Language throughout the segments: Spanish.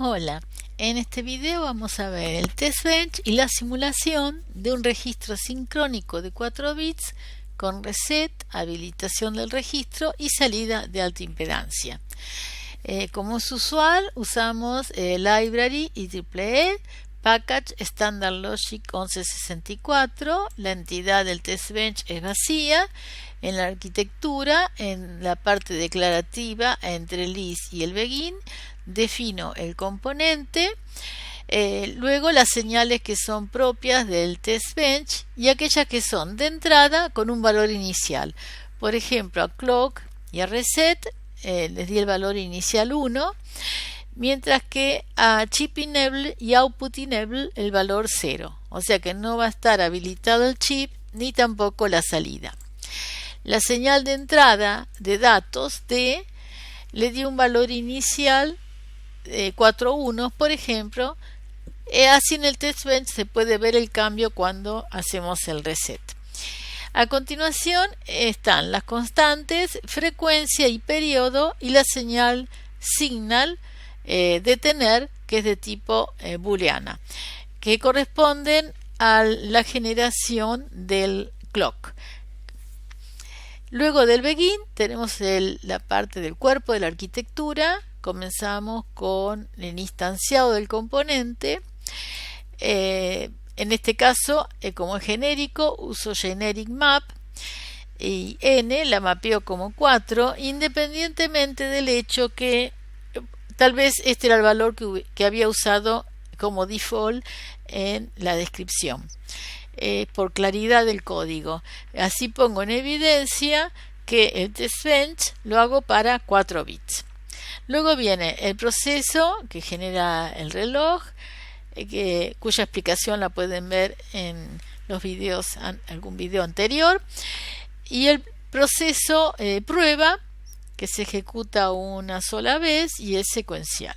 Hola, en este video vamos a ver el test bench y la simulación de un registro sincrónico de 4 bits con reset, habilitación del registro y salida de alta impedancia. Como es usual, usamos Library IEEE, Package Standard Logic 1164, la entidad del test bench es vacía. En la arquitectura, en la parte declarativa entre el is y el begin, defino el componente, luego las señales que son propias del test bench y aquellas que son de entrada con un valor inicial. Por ejemplo, a clock y a reset les di el valor inicial 1, mientras que a chip enable y output enable el valor 0. O sea que no va a estar habilitado el chip ni tampoco la salida. La señal de entrada de datos D le di un valor inicial de 4 unos, por ejemplo. Así en el test bench se puede ver el cambio cuando hacemos el reset. A continuación están las constantes, frecuencia y periodo, y la señal signal detener, que es de tipo booleana, que corresponden a la generación del clock. Luego del begin tenemos la parte del cuerpo de la arquitectura. Comenzamos con el instanciado del componente. En este caso, como es genérico, uso generic map y n la mapeo como 4, independientemente del hecho que tal vez este era el valor que había usado como default en la descripción. Por claridad del código. Así pongo en evidencia que el test bench lo hago para 4 bits. Luego viene el proceso que genera el reloj, cuya explicación la pueden ver en los videos, algún video anterior, y el proceso prueba, que se ejecuta una sola vez y es secuencial.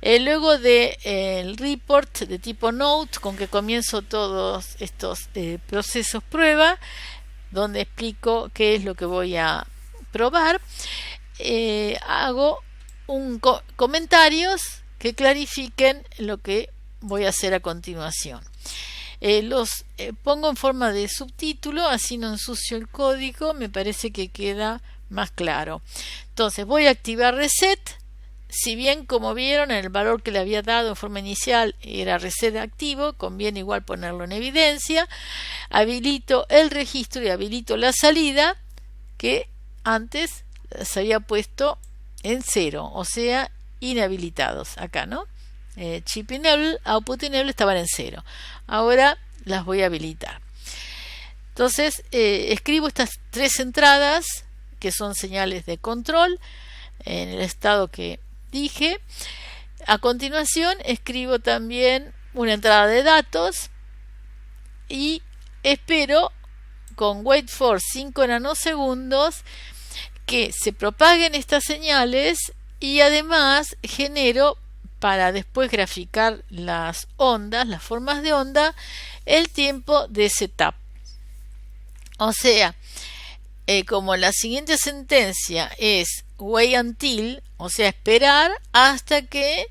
Luego del report de tipo note, con que comienzo todos estos procesos prueba, donde explico qué es lo que voy a probar, hago comentarios que clarifiquen lo que voy a hacer a continuación. Los pongo en forma de subtítulo, así no ensucio el código, me parece que queda más claro. Entonces voy a activar reset. Si bien, como vieron, el valor que le había dado en forma inicial era reset activo, conviene igual ponerlo en evidencia. Habilito el registro y habilito la salida, que antes se había puesto en 0, o sea, inhabilitados. Acá, ¿no? Chip enable, output enable estaban en 0. Ahora las voy a habilitar. Entonces, escribo estas 3 entradas, que son señales de control, en el estado que dije. A continuación escribo también una entrada de datos y espero con wait for 5 nanosegundos que se propaguen estas señales, y además genero, para después graficar las ondas, las formas de onda, el tiempo de setup. O sea, como la siguiente sentencia es wait until, o sea, esperar hasta que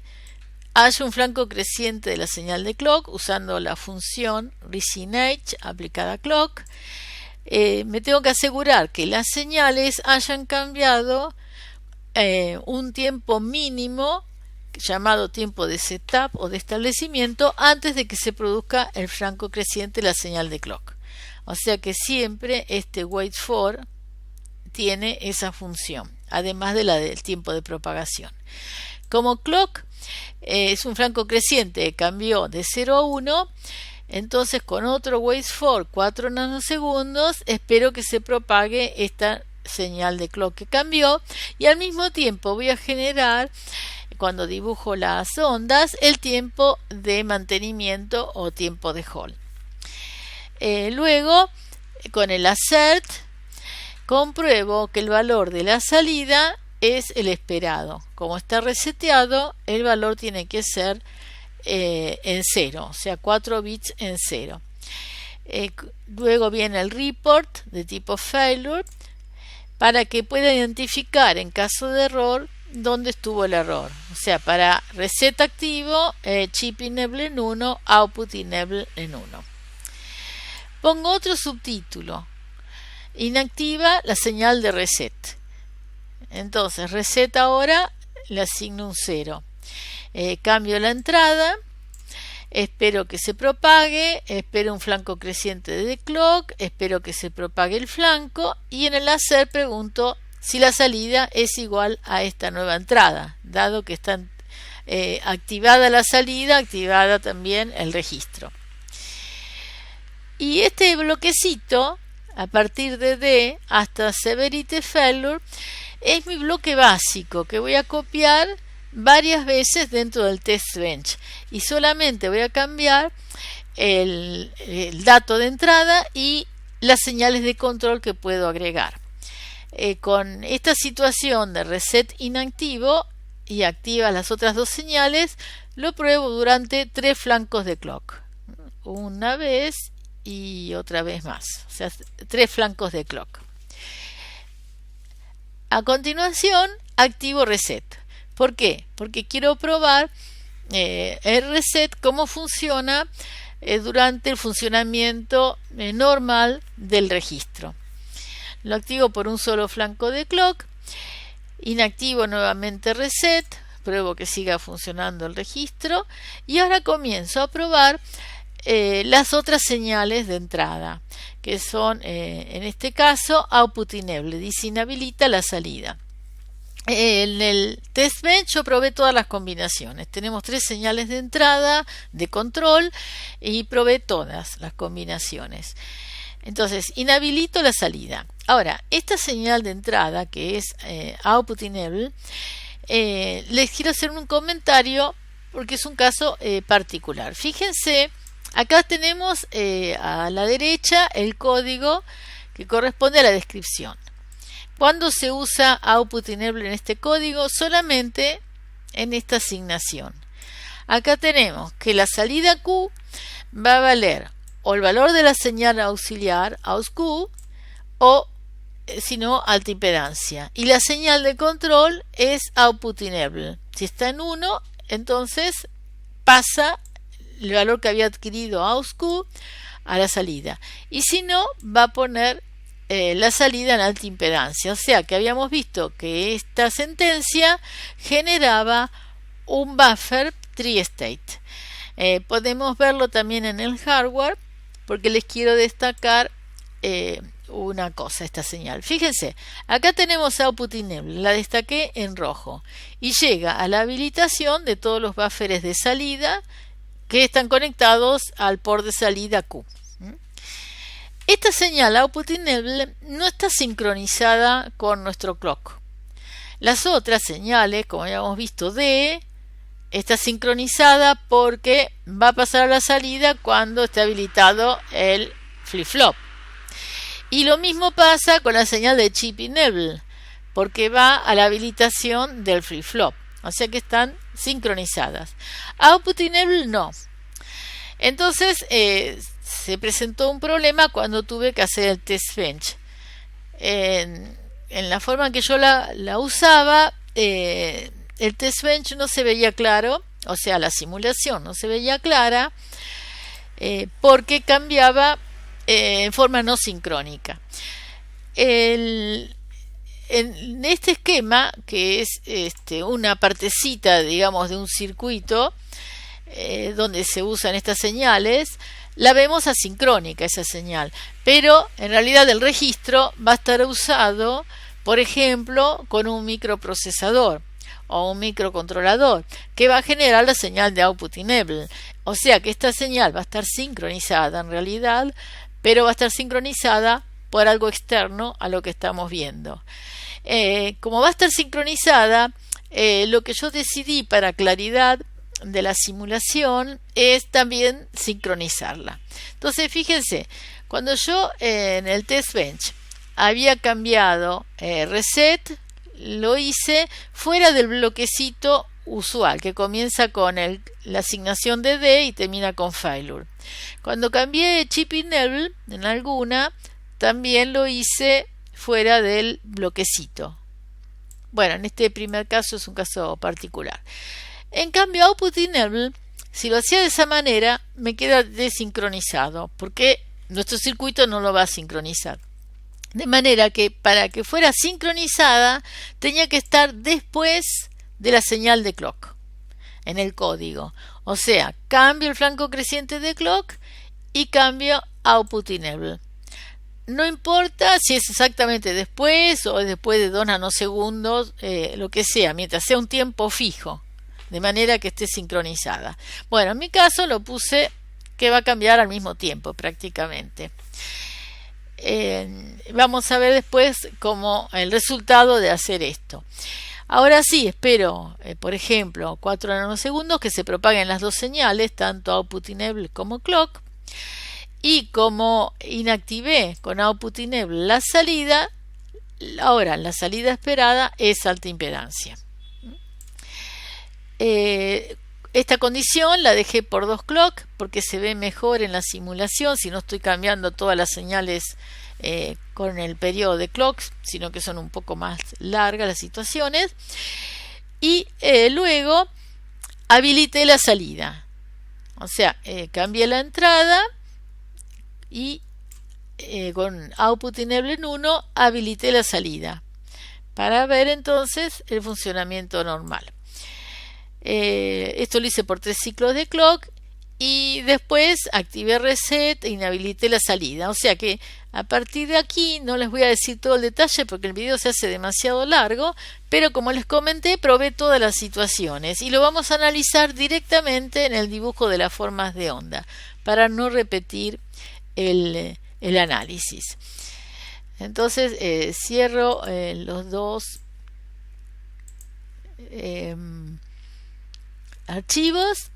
haya un flanco creciente de la señal de clock, usando la función ResinH aplicada a clock, me tengo que asegurar que las señales hayan cambiado un tiempo mínimo, llamado tiempo de setup o de establecimiento, antes de que se produzca el flanco creciente de la señal de clock. O sea que siempre este wait for tiene esa función, además de la del tiempo de propagación. Como clock es un flanco creciente, cambió de 0 a 1, entonces con otro wait for 4 nanosegundos espero que se propague esta señal de clock que cambió, y al mismo tiempo voy a generar, cuando dibujo las ondas, el tiempo de mantenimiento o tiempo de hold. Luego, con el assert, compruebo que el valor de la salida es el esperado. Como está reseteado, el valor tiene que ser en 0, o sea, 4 bits en 0. Luego viene el report de tipo failure, para que pueda identificar en caso de error dónde estuvo el error. O sea, para reset activo, chip enable en 1, output enable en 1. Pongo otro subtítulo. Inactiva la señal de reset. Entonces, reset ahora le asigno un 0. Cambio la entrada. Espero que se propague, espero un flanco creciente de clock, espero que se propague el flanco y en el hacer pregunto si la salida es igual a esta nueva entrada, dado que está activada la salida, activada también el registro. Y este bloquecito, a partir de D hasta Severity Failure, es mi bloque básico que voy a copiar varias veces dentro del test bench y solamente voy a cambiar el dato de entrada y las señales de control que puedo agregar. Con esta situación de reset inactivo y activa las otras dos señales, lo pruebo durante 3 flancos de clock, una vez y otra vez más, o sea, 3 flancos de clock. A continuación activo reset. ¿Por qué? Porque quiero probar el reset, cómo funciona durante el funcionamiento normal del registro. Lo activo por un solo flanco de clock, inactivo nuevamente reset, pruebo que siga funcionando el registro y ahora comienzo a probar las otras señales de entrada, que son en este caso output enable, desinhabilita la salida. En el test bench yo probé todas las combinaciones. Tenemos 3 señales de entrada, de control, y probé todas las combinaciones. Entonces, inhabilito la salida. Ahora, esta señal de entrada, que es output enable, les quiero hacer un comentario porque es un caso particular. Fíjense, acá tenemos a la derecha el código que corresponde a la descripción. ¿Cuándo se usa output enable en este código? Solamente en esta asignación. Acá tenemos que la salida Q va a valer o el valor de la señal auxiliar AUSQ o si no alta impedancia. Y la señal de control es output enable. Si está en 1, entonces pasa el valor que había adquirido AUSQ a la salida. Y si no, va a poner la salida en alta impedancia. O sea que habíamos visto que esta sentencia generaba un buffer tri-state. Podemos verlo también en el hardware porque les quiero destacar una cosa, esta señal. Fíjense, acá tenemos output enable, la destaqué en rojo y llega a la habilitación de todos los buffers de salida que están conectados al port de salida Q. Esta señal output enable no está sincronizada con nuestro clock. Las otras señales, como habíamos visto, D está sincronizada porque va a pasar a la salida cuando esté habilitado el flip-flop. Y lo mismo pasa con la señal de chip enable porque va a la habilitación del flip-flop. O sea que están sincronizadas. Output enable no. Entonces se presentó un problema cuando tuve que hacer el test bench. En la forma en que yo la usaba, el test bench no se veía claro, o sea, la simulación no se veía clara porque cambiaba en forma no sincrónica. En este esquema, que es una partecita, digamos, de un circuito donde se usan estas señales, la vemos asincrónica esa señal, pero en realidad el registro va a estar usado, por ejemplo, con un microprocesador o un microcontrolador que va a generar la señal de output enable. O sea que esta señal va a estar sincronizada en realidad, pero va a estar sincronizada por algo externo a lo que estamos viendo. Como va a estar sincronizada, lo que yo decidí para claridad de la simulación es también sincronizarla. Entonces fíjense, cuando yo en el test bench había cambiado reset, lo hice fuera del bloquecito usual que comienza con la asignación de D y termina con failure. Cuando cambié chip enable en alguna, también lo hice fuera del bloquecito. Bueno, en este primer caso es un caso particular. En cambio, output enable, si lo hacía de esa manera, me queda desincronizado, porque nuestro circuito no lo va a sincronizar. De manera que para que fuera sincronizada, tenía que estar después de la señal de clock en el código. O sea, cambio el flanco creciente de clock y cambio output enable. No importa si es exactamente después o después de 2 nanosegundos, lo que sea, mientras sea un tiempo fijo, de manera que esté sincronizada. Bueno, en mi caso lo puse que va a cambiar al mismo tiempo prácticamente. Vamos a ver después cómo el resultado de hacer esto. Ahora sí, espero, por ejemplo, 4 nanosegundos que se propaguen las dos señales, tanto output enable como clock. Y como inactivé con output enable la salida, ahora la salida esperada es alta impedancia. Esta condición la dejé por 2 clock porque se ve mejor en la simulación si no estoy cambiando todas las señales con el periodo de clocks, sino que son un poco más largas las situaciones. Y luego habilité la salida, o sea, cambié la entrada y con output enable en 1 habilité la salida para ver entonces el funcionamiento normal. Esto lo hice por 3 ciclos de clock y después activé reset e inhabilité la salida. O sea que a partir de aquí no les voy a decir todo el detalle porque el video se hace demasiado largo, pero como les comenté, probé todas las situaciones y lo vamos a analizar directamente en el dibujo de las formas de onda para no repetir el análisis. Entonces cierro los dos archivos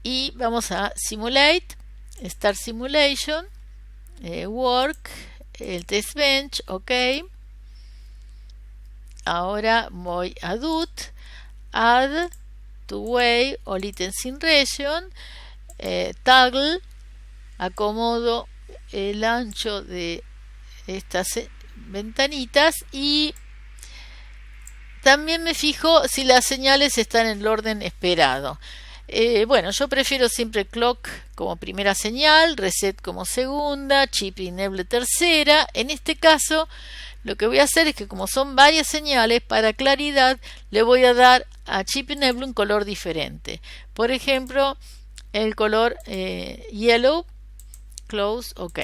y vamos a simulate, start simulation, work, el test bench, ok. Ahora voy a dot, add to way o latency region, toggle, acomodo el ancho de estas ventanitas y también me fijo si las señales están en el orden esperado. Bueno, yo prefiero siempre clock como primera señal, reset como segunda, chip enable tercera. En este caso, lo que voy a hacer es que como son varias señales, para claridad le voy a dar a chip enable un color diferente. Por ejemplo, el color yellow, close, ok.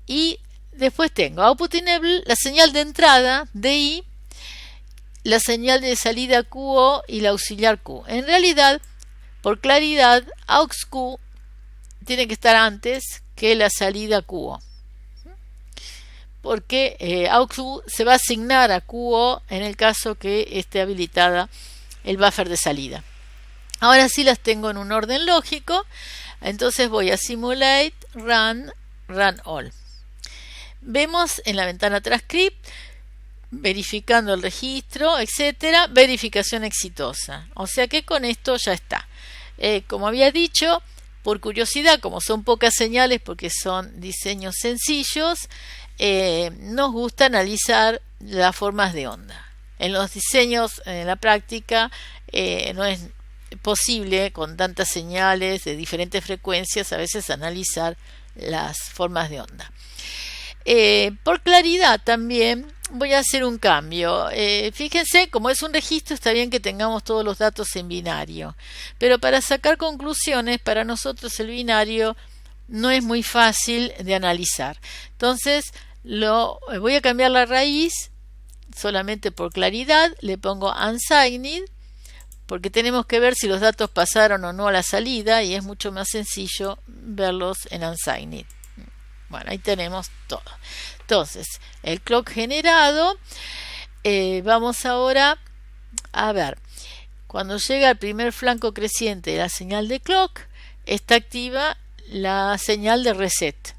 Y después tengo output enable, la señal de entrada, DI, la señal de salida QO y la auxiliar Q. En realidad, por claridad, AUX Q tiene que estar antes que la salida QO. Porque AUX Q se va a asignar a QO en el caso que esté habilitada el buffer de salida. Ahora sí las tengo en un orden lógico. Entonces voy a simulate, run all. Vemos en la ventana transcript, verificando el registro, etcétera, verificación exitosa. O sea que con esto ya está. Como había dicho, por curiosidad, como son pocas señales porque son diseños sencillos, nos gusta analizar las formas de onda. En los diseños, en la práctica, no es posible con tantas señales de diferentes frecuencias a veces analizar las formas de onda. Por claridad también voy a hacer un cambio. Fíjense, como es un registro, está bien que tengamos todos los datos en binario, pero para sacar conclusiones, para nosotros el binario no es muy fácil de analizar. Entonces voy a cambiar la raíz solamente por claridad, le pongo unsigned, porque tenemos que ver si los datos pasaron o no a la salida y es mucho más sencillo verlos en unsigned. Bueno, ahí tenemos todo. Entonces, el clock generado, vamos ahora a ver, cuando llega al primer flanco creciente de la señal de clock, está activa la señal de reset.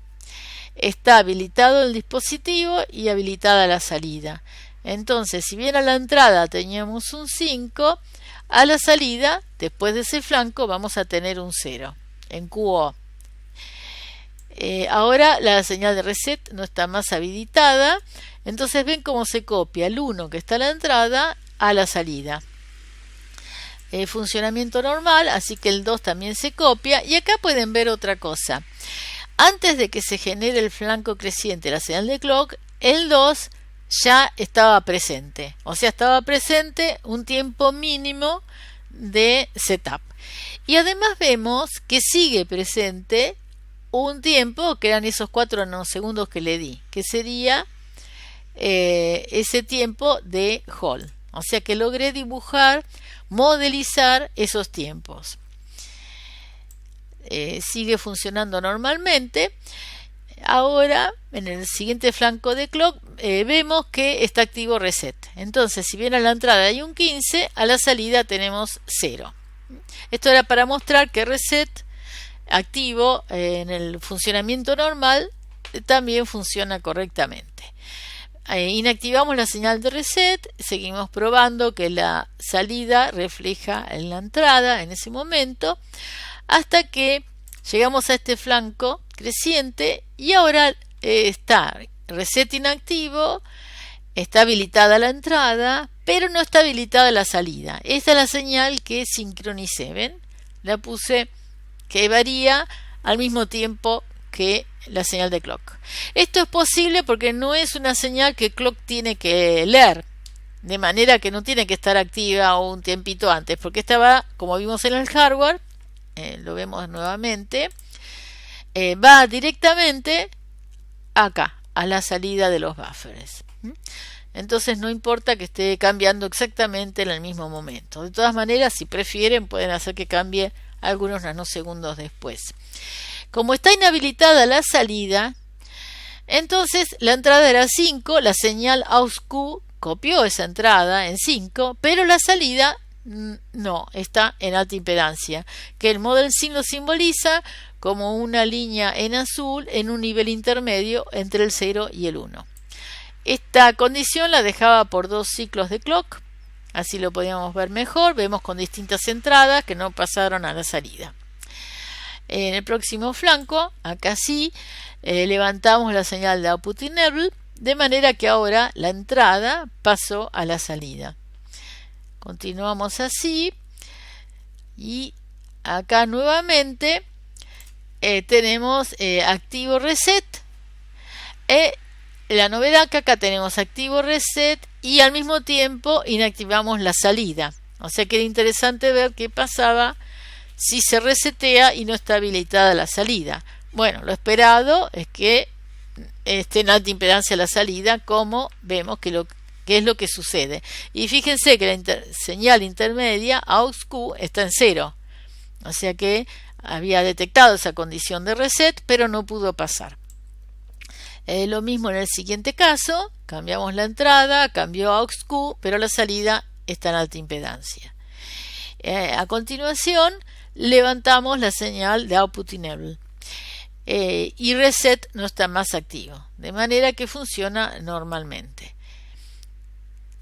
Está habilitado el dispositivo y habilitada la salida. Entonces, si bien a la entrada teníamos un 5, a la salida, después de ese flanco, vamos a tener un 0 en QO. Ahora la señal de reset no está más habilitada, entonces ven cómo se copia el 1 que está a la entrada a la salida. Funcionamiento normal, así que el 2 también se copia, y acá pueden ver otra cosa. Antes de que se genere el flanco creciente, la señal de clock, el 2 ya estaba presente, o sea, estaba presente un tiempo mínimo de setup. Y además vemos que sigue presente un tiempo que eran esos 4 nanosegundos que le di, que sería ese tiempo de hold. O sea que logré dibujar, modelizar esos tiempos. Sigue funcionando normalmente. Ahora, en el siguiente flanco de clock, vemos que está activo reset. Entonces, si bien a la entrada hay un 15, a la salida tenemos 0. Esto era para mostrar que reset activo en el funcionamiento normal también funciona correctamente. Inactivamos la señal de reset, seguimos probando que la salida refleja en la entrada en ese momento, hasta que llegamos a este flanco creciente y ahora está reset inactivo, está habilitada la entrada, pero no está habilitada la salida. Esta es la señal que sincronicé, ¿ven? La puse que varía al mismo tiempo que la señal de clock. Esto es posible porque no es una señal que clock tiene que leer, de manera que no tiene que estar activa un tiempito antes, porque esta va, como vimos en el hardware, lo vemos nuevamente, va directamente acá, a la salida de los buffers. Entonces no importa que esté cambiando exactamente en el mismo momento. De todas maneras, si prefieren, pueden hacer que cambie algunos nanosegundos después. Como está inhabilitada la salida, entonces la entrada era 5, la señal AUX-Q copió esa entrada en 5, pero la salida no, está en alta impedancia, que el Model SIM lo simboliza como una línea en azul en un nivel intermedio entre el 0 y el 1. Esta condición la dejaba por 2 ciclos de clock, así lo podíamos ver mejor, vemos con distintas entradas que no pasaron a la salida. En el próximo flanco, acá sí, levantamos la señal de output enable, de manera que ahora la entrada pasó a la salida. Continuamos así y acá nuevamente tenemos activo reset. La novedad que acá tenemos activo reset y al mismo tiempo inactivamos la salida. O sea que era interesante ver qué pasaba si se resetea y no está habilitada la salida. Bueno, lo esperado es que esté en alta impedancia la salida, como vemos que es lo que sucede. Y fíjense que la señal intermedia AUX-Q está en 0. O sea que había detectado esa condición de reset, pero no pudo pasar. Lo mismo en el siguiente caso, cambiamos la entrada, cambió AUX-Q, pero la salida está en alta impedancia. A continuación, levantamos la señal de output enable y reset no está más activo, de manera que funciona normalmente.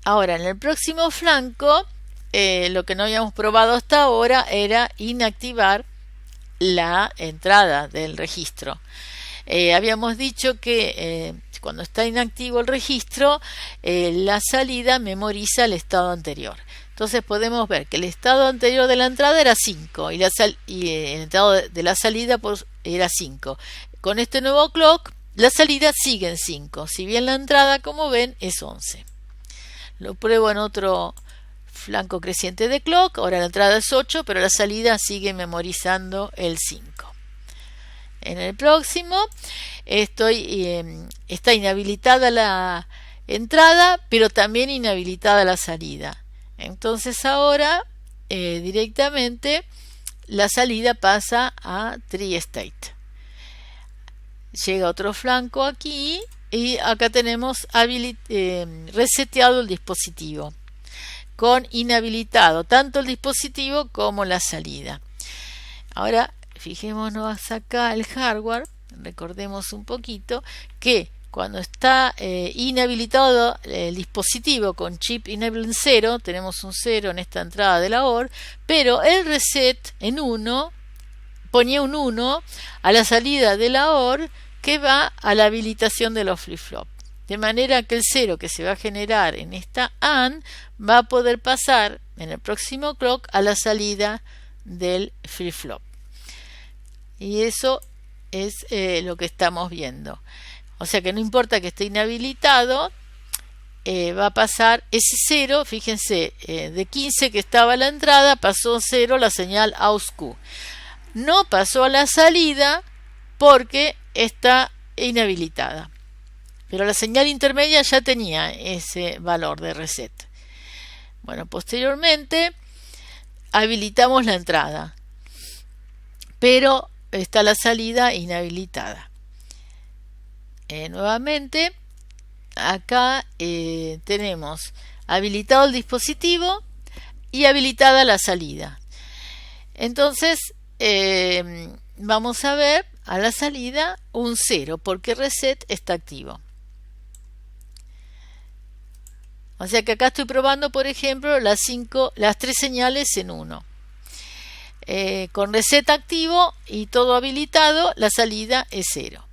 Ahora, en el próximo flanco, lo que no habíamos probado hasta ahora era inactivar la entrada del registro. Habíamos dicho que cuando está inactivo el registro, la salida memoriza el estado anterior. Entonces podemos ver que el estado anterior de la entrada era 5 y el estado de la salida era 5. Con este nuevo clock, la salida sigue en 5, si bien la entrada, como ven, es 11. Lo pruebo en otro flanco creciente de clock. Ahora la entrada es 8, pero la salida sigue memorizando el 5. En el próximo está inhabilitada la entrada, pero también inhabilitada la salida. Entonces ahora directamente la salida pasa a tree state. Llega otro flanco aquí y acá tenemos reseteado el dispositivo con inhabilitado tanto el dispositivo como la salida. Ahora fijémonos acá el hardware, recordemos un poquito que cuando está inhabilitado el dispositivo con chip enable en 0, tenemos un 0 en esta entrada de la OR, pero el reset en 1 ponía un 1 a la salida de la OR que va a la habilitación de los flip-flop. De manera que el 0 que se va a generar en esta AND va a poder pasar en el próximo clock a la salida del flip-flop. Y eso es lo que estamos viendo. O sea que no importa que esté inhabilitado, va a pasar ese 0, fíjense, de 15 que estaba a la entrada, pasó 0 la señal AUX-Q. No pasó a la salida porque está inhabilitada. Pero la señal intermedia ya tenía ese valor de reset. Bueno, posteriormente habilitamos la entrada, pero está la salida inhabilitada. Nuevamente, acá tenemos habilitado el dispositivo y habilitada la salida. Entonces, vamos a ver a la salida un 0 porque reset está activo. O sea que acá estoy probando, por ejemplo, las 3 señales en 1. Con reset activo y todo habilitado, la salida es 0.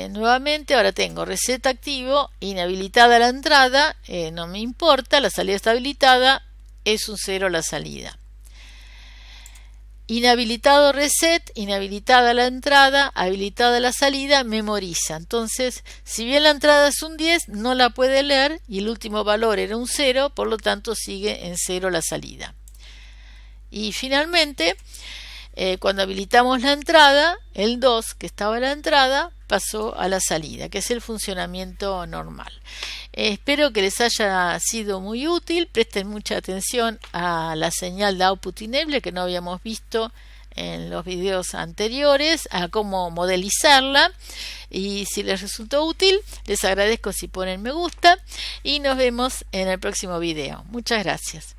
Nuevamente, ahora tengo reset activo, inhabilitada la entrada, no me importa, la salida está habilitada, es un 0 la salida. Inhabilitado reset, inhabilitada la entrada, habilitada la salida, memoriza. Entonces, si bien la entrada es un 10, no la puede leer y el último valor era un 0, por lo tanto sigue en 0 la salida. Y finalmente, cuando habilitamos la entrada, el 2 que estaba en la entrada pasó a la salida, que es el funcionamiento normal. Espero que les haya sido muy útil. Presten mucha atención a la señal de output enable que no habíamos visto en los videos anteriores, a cómo modelizarla, y si les resultó útil les agradezco si ponen me gusta y nos vemos en el próximo video. Muchas gracias.